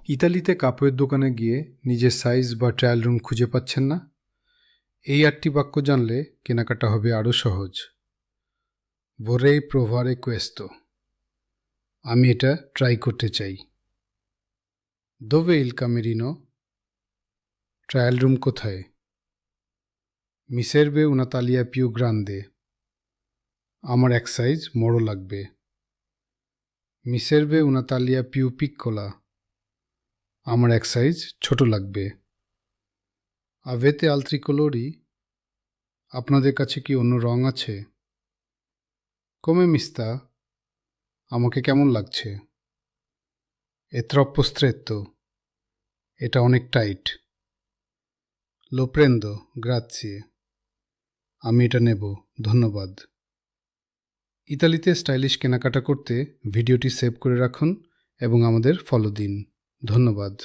ইতালিতে কাপড়ের দোকানে গিয়ে নিজের সাইজ বা ট্রায়াল রুম খুঁজে পাচ্ছেন না? এই 8টি বাক্য জানলে কেনাকাটা হবে আরও সহজ। vorrei provare questo, আমি এটা ট্রাই করতে চাই। dove il camerino, trial room কোথায়? mi serve una taglia più grande, আমার এক সাইজ বড় লাগবে। mi serve una taglia più piccola, আমার এক সাইজ ছোট লাগবে। avete altri colori, আপনাদের কাছে কি অন্য রং আছে? come mi sta, আমাকে কেমন লাগছে? è troppo stretto, এটা অনেক টাইট। lo prendo, grazie, আমি এটা নেব, ধন্যবাদ। ইতালিতে স্টাইলিশ কেনাকাটা করতে ভিডিওটি সেভ করে রাখুন এবং আমাদের ফলো দিন। ধন্যবাদ।